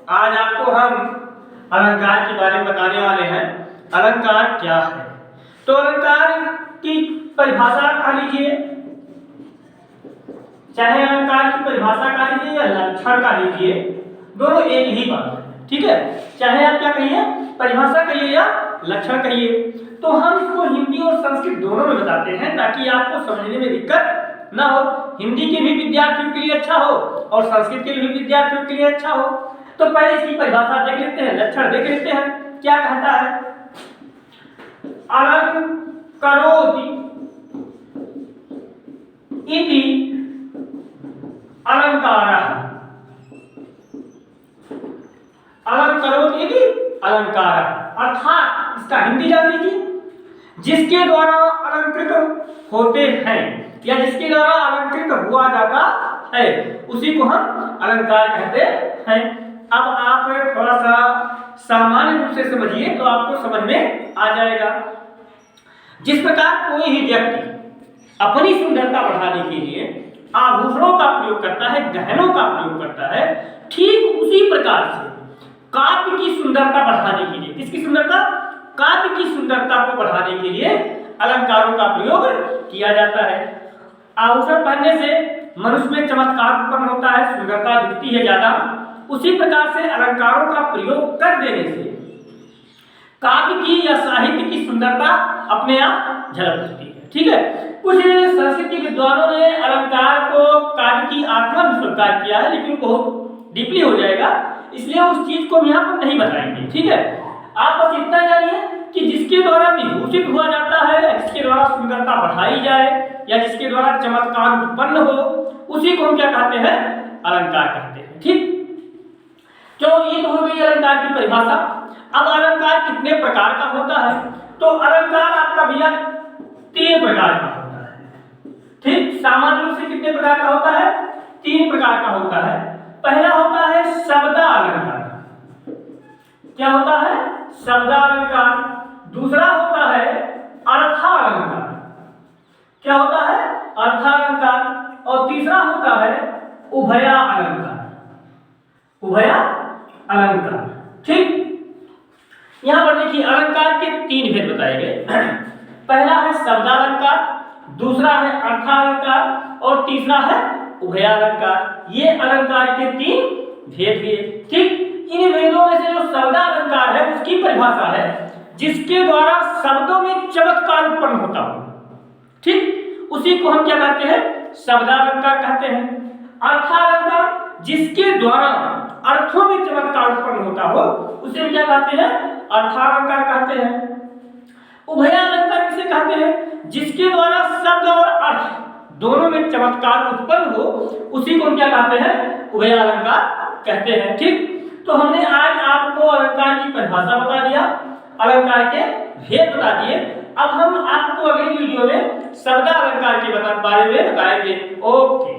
आज आपको हम अलंकार के बारे में बताने वाले हैं। अलंकार क्या है? तो अलंकार की परिभाषा का लीजिए, चाहे अलंकार की परिभाषा का लीजिए या लक्षण का लीजिए, दोनों एक ही बात है। ठीक है, चाहे आप क्या कहिए, परिभाषा कहिए या लक्षण कहिए। तो हम इसको हिंदी और संस्कृत दोनों में बताते हैं ताकि आपको समझने में दिक्कत ना हो। हिंदी के भी विद्यार्थियों के लिए अच्छा हो और संस्कृत के भी विद्यार्थियों के लिए अच्छा हो। तो पहले इसकी परिभाषा देख लेते हैं, लक्षण देख लेते हैं। क्या कहता है? अलंकरोति इति अलंकारः। अलंकरोति इति अलंकारः अर्थात इसका हिंदी जान लीजिए, जिसके द्वारा अलंकृत होते हैं या जिसके द्वारा अलंकृत हुआ जाता है उसी को हम अलंकार कहते हैं। अब आप थोड़ा सा सामान्य रूप से समझिए तो आपको समझ में आ जाएगा। जिस प्रकार कोई ही व्यक्ति अपनी सुंदरता बढ़ाने के लिए आभूषणों का प्रयोग करता है, गहनों का प्रयोग करता है, ठीक उसी प्रकार से काव्य की सुंदरता बढ़ाने के लिए, किसकी सुंदरता? काव्य की सुंदरता को बढ़ाने के लिए अलंकारों का प्रयोग किया जाता है। आभूषण पहनने से मनुष्य में चमत्कार उत्पन्न होता है, सुंदरता दिखती है ज्यादा। उसी प्रकार से अलंकारों का प्रयोग कर देने से काव्य की या साहित्य की सुंदरता अपने आप झलक उठती है। ठीक है, कुछ संस्कृत के विद्वानों ने अलंकार को काव्य की आत्मा में स्वीकार किया है, लेकिन बहुत डीपली हो जाएगा, इसलिए उस चीज को हम यहाँ पर नहीं बताएंगे। ठीक है, आप बस इतना जानिए कि जिसके द्वारा विभूषित हुआ जाता है, जिसके द्वारा सुंदरता बढ़ाई जाए या जिसके द्वारा चमत्कार उत्पन्न हो, उसी को हम क्या कहते हैं? अलंकार कहते हैं। ठीक, तो ये तो हो गई अलंकार की परिभाषा। अब अलंकार कितने प्रकार का होता है? तो अलंकार आपका भैया 3 प्रकार का होता है। ठीक, सामान्य रूप से कितने प्रकार का होता है? 3 प्रकार का होता है। पहला होता है शब्दालंकार। क्या होता है? शब्दालंकार। दूसरा होता है अर्थालंकार। क्या होता है? अर्थालंकार। और तीसरा होता है उभयालंकार। उभयालंकार। ठीक, यहां पर देखिए अलंकार के 3 भेद बताए गए। पहला है शब्दालंकार, दूसरा है अर्थालंकार और तीसरा है उभयालंकार। ये अलंकार के 3 भेद हुए। ठीक, इन भेदों में से जो शब्दालंकार है उसकी परिभाषा है जिसके द्वारा शब्दों में चमत्कार उत्पन्न होता हो। ठीक, उसी को हम क्या कहते हैं? शब्दालंकार कहते हैं। अर्थालंकार जिसके द्वारा अर्थों में चमत्कार उत्पन्न होता हो उसे हम क्या कहते हैं? अर्थालंकार कहते हैं। उभयालंकार किसे कहते हैं? जिसके द्वारा शब्द और अर्थ दोनों में चमत्कार उत्पन्न हो उसी को हम क्या कहते हैं? उभयालंकार कहते हैं। ठीक, तो हमने आज आपको अलंकार की परिभाषा बता दिया, अलंकार के भेद बता दिए। अब हम आपको अगली वीडियो में शब्दालंकार के बारे में बताएंगे। ओके।